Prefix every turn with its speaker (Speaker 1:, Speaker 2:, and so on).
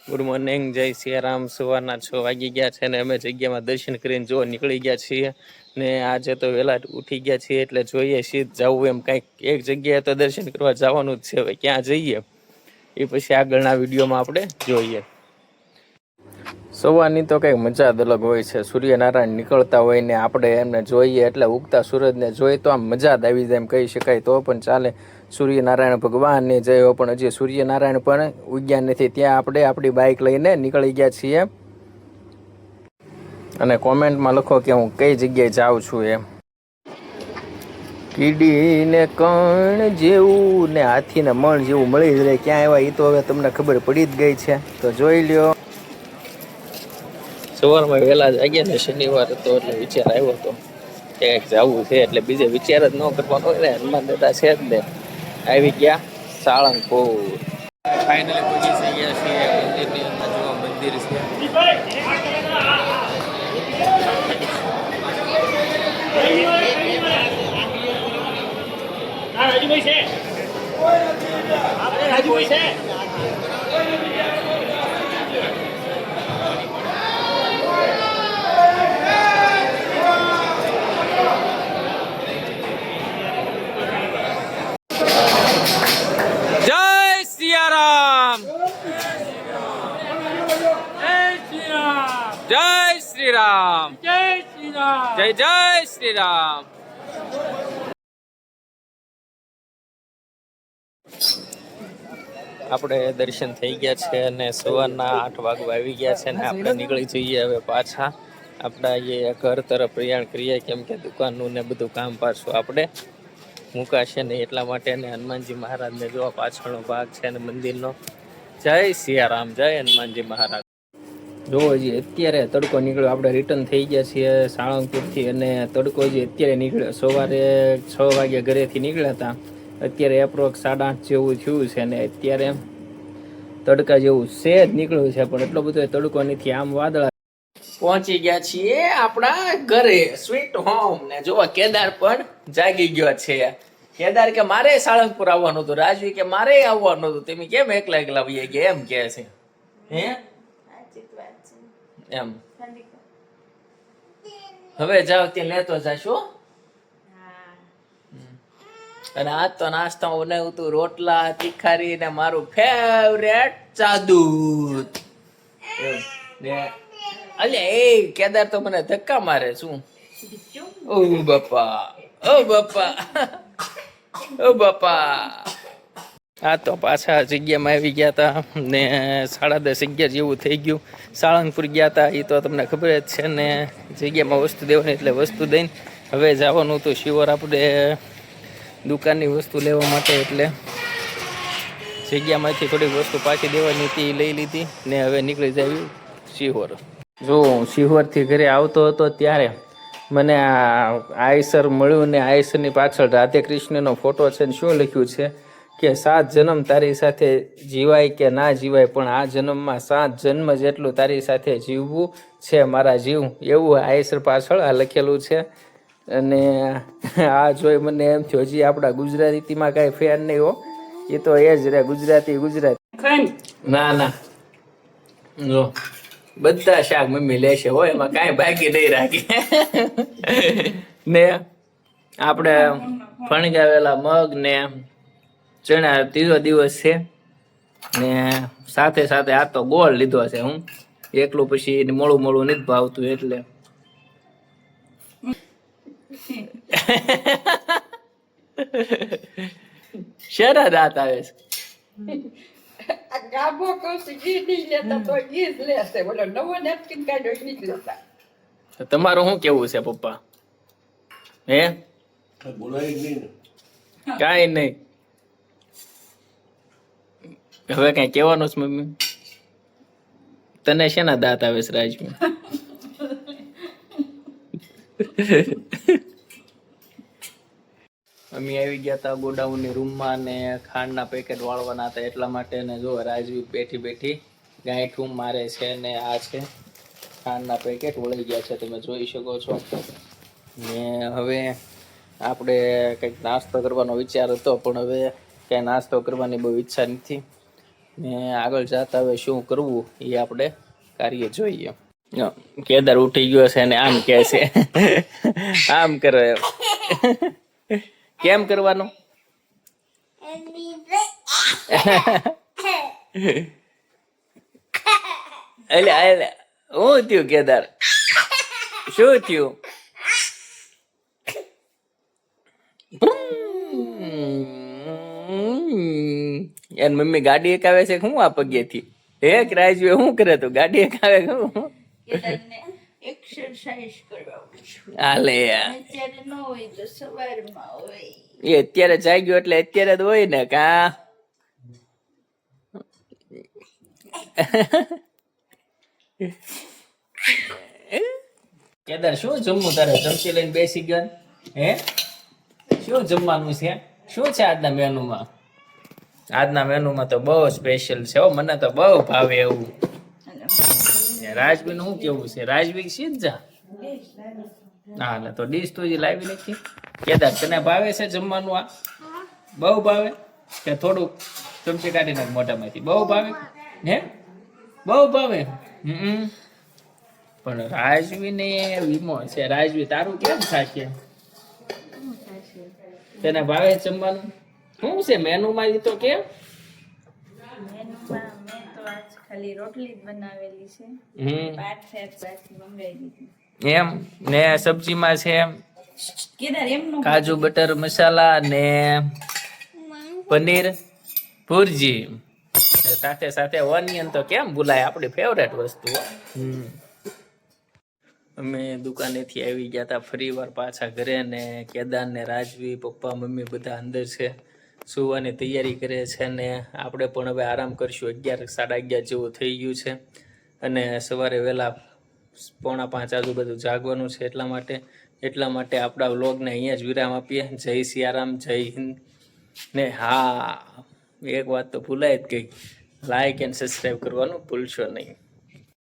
Speaker 1: Good morning, જય સિયારામ। સવારના 6 વાગી ગયા છે ને અમે જગ્યામાં દર્શન કરીને જો નીકળી ગયા છીએ ને આજે તો વહેલા ઉઠી ગયા છીએ એટલે જોઈએ સીધ જવું એમ કંઈક એક જગ્યાએ તો દર્શન કરવા જવાનું જ છે। હવે ક્યાં જઈએ એ પછી આગળના વિડીયોમાં આપણે જોઈએ। સવારની તો કંઈક મજા જ અલગ હોય છે। સૂર્યનારાયણ નીકળતા હોય ને આપણે એમને જોઈએ એટલે ઉગતા સૂરજને જોઈએ તો આમ મજા જ આવી જાય એમ કહી શકાય તો પણ ચાલે। સૂર્યનારાયણ ભગવાનને જય। પણ હજી સૂર્યનારાયણ પણ ઉગ્યા નથી ત્યાં આપણે આપણી બાઇક લઈને નીકળી ગયા છીએ। અને કોમેન્ટમાં લખો કે હું કઈ જગ્યાએ જાઉં છું એમ। કીડીને કણ જેવું ને હાથીને મણ જેવું મળી જ રહે ક્યાં આવ્યા એ તો હવે તમને ખબર પડી જ ગઈ છે તો જોઈ લ્યો। સવારમાં વહેલા જાગ્યા ને શનિવાર હતો એટલે વિચાર આવ્યો હતો ક્યાંક જવું છે એટલે બીજે વિચાર જ ન કરવાનો હોય ને હનુમાન દાદા છે જ ને આવી ગયા સાળંગપુર। ફાઇનલી પહોંચી ગયા છીએ મંદિરની અંદર। જો મંદિર છે जय श्री राम जय श्री राम जय जय श्री राम। આપણે દર્શન થઈ ગયા છે અને સવારના 8 વાગવા આવી ગયા છે ને આપણે નીકળી જઈએ હવે પાછા આપણા એ ઘર તરફ પ્રયાણ કરીએ કેમ કે દુકાનનું ને બધું કામ પાછું આપણે મુકાશે ને એટલા માટે ને હનુમાનજી મહારાજને જોવા પાછળનો ભાગ છે ને મંદિરનો। જય સિયારામ જય હનુમાનજી મહારાજ। જો હજી અત્યારે તડકો નીકળ્યો આપણે રિટર્ન થઈ ગયા છીએ સાળંગપુરથી અને તડકો હજી અત્યારે નીકળ્યો। સવારે 6 વાગ્યા ઘરેથી નીકળ્યા હતા અત્યારે એપ્રોક્સ 8:30 જેવું થયું છે ને અત્યારે તડકા જેવું સેજ નીકળ્યું છે પણ એટલો બધો તડકો નથી આમ વાદળા। પહોંચી ગયા છીએ આપણા ઘરે સ્વીટ હોમ ને જો કેદાર પણ જાગી ગયો છે। કેદાર કે મારે સાળંગપુર આવવાનું હતું રાજવી કે મારે આવવાનું હતું તમે કેમ એકલા એકલા વહી ગયા એમ કહે છે હે એમ હવે જાવ ત્યાં લેતો જાશો। અને આજ તો નાસ્તા બનાવ્યું હતું રોટલા તીખારી ને મારું ફેવરેટ ચાદુત અલ્યા એ કેદાર તો મને ધક્કા મારે શું ઓ બાપા ઓ બાપા ઓ બાપા। આ તો પાછા જગ્યામાં આવી ગયા હતા ને 10:30 જેવું થઈ ગયું। સાળંગપુર ગયા હતા એ તો તમને ખબર જ છે ને જગ્યામાં વસ્તુ દેવાની એટલે વસ્તુ દઈને હવે જવાનું હતું શિવર આપણે દુકાનની વસ્તુ લેવા માટે એટલે જગ્યામાંથી થોડીક વસ્તુ પાછી દેવાની હતી લઈ લીધી ને હવે નીકળી જાય શિહોર। જો હું શિહોરથી ઘરે આવતો હતો ત્યારે મને આ આયસર મળ્યું ને આયસરની પાછળ રાધે કૃષ્ણનો ફોટો છે ને શું લખ્યું છે કે 7 જન્મ તારી સાથે જીવાય કે ના જીવાય પણ આ જન્મમાં 7 જન્મ જેટલું તારી સાથે જીવવું છે મારા જીવ એવું આયસર પાછળ આ લખેલું છે। અને આ જોઈ મને એમ થયું હજી આપણા ગુજરાતીમાં કાંઈ ફેર નહીં હો એ તો એ જ રે ગુજરાતી ના ના જો બધા શાક મમ્મી લેશે હોય એમાં કાંઈ બાકી નહીં રાખી ને આપણે ફણગાવેલા મગ ને ચણા ત્રીજો દિવસ છે ને સાથે સાથે આ તો ગોળ લીધો છે હું એકલું પછી મોળું મોળું નથી ભાવતું એટલે શેના દાંત આવે છે ગાબો કહું ઘી નહીં લેતા તો ઘી જ લેશે બોલો નવો નેપકિન કાઢ્યો નહીં લેતા। તમારું શું કેવું છે પપ્પા હે કાંઈ નહીં હવે કઈ કહેવાનું છે મમ્મી તને શેના દાંત આવે છે રાજવી અમે આવી ગયા હતા ગોડાઉનની રૂમમાં ને ખાંડના પેકેટ વાળવાના હતા એટલા માટે ને જો રાજવી બેઠી બેઠી ગાંઠું મારે છે ને આ છે ખાંડના પેકેટ વળી ગયા છે તમે જોઈ શકો છો ને હવે આપણે કંઈક નાસ્તો કરવાનો વિચાર હતો પણ હવે કંઈ નાસ્તો કરવાની બહુ ઈચ્છા નથી ને આગળ જતા હવે શું કરવું એ આપણે કાર્ય જોઈએ. કેદાર ઉઠી ગયો છે ને આમ કે છે આમ કરે કેમ કરવાનું એટલે હું થયું કેદાર શું થયું એન મમ્મી ગાડી એકાવે છે શું આ પગેથી હે રાજુ શું કરે તું ગાડી એકાવે શું
Speaker 2: એક્સરસાઇઝ કરવા
Speaker 1: હાલે
Speaker 2: અત્યારે ન હોય તો સવારમાં હોય.
Speaker 1: એ અત્યારે જાગ્યો એટલે અત્યારે જ હોય ને કા કેદાર શું જમવું તારે ચમચી લઈને બેસી ગયો હે શું જમવાનું છે શું છે આજના મેનુમાં આજના મેનુમાં તો બહુ સ્પેશિયલ છે હો મને તો બહુ ભાવે એવું રાજવીનું શું કેવું છે રાજવી સીધ જા હા તો ડીશ તો જે લાવી નથી કેદાર તને ભાવે છે જમવાનું આ બહુ ભાવે કે થોડુંક ચમચી કાઢી નાખ મોઢામાંથી બહુ ભાવે હે બહુ ભાવે પણ રાજવી ને વીમો છે રાજવી તારું કેમ થશે તને ભાવે જમવાનું શું છે મેનુમાં ઈ તો કેમ
Speaker 2: મેનુમાં મેં તો આજ ખાલી રોટલી જ બનાવેલી છે. ભાત છે બાકી મંગાવી દીધી
Speaker 1: એમ ને સબ્જીમાં છે
Speaker 2: કેદાર એમનું
Speaker 1: કાજુ બટર મસાલા ને પનીર ભુરજી સાથે સાથે ઓનિયન તો કેમ ભૂલાય આપણી ફેવરેટ વસ્તુ અમે દુકાનેથી આવી ગયા હતા ફરી વાર પાછા ઘરે ને કેદાર ને રાજવી પપ્પા મમ્મી બધા અંદર છે સુવાની તૈયારી કરે છે ને આપણે પણ હવે આરામ કરશું 11 સાડા 11 જેવું થઈ ગયું છે અને સવારે વહેલા 4:45 આજુબાજુ જાગવાનું છે એટલા માટે આપણા વ્લોગને અહીંયા જ વિરામ આપીએ. જય સિયારામ જય હિન્દ ને હા એક વાત તો ભૂલાય જ ગઈ લાઈક એન્ડ સબસ્ક્રાઈબ કરવાનું ભૂલશો નહીં.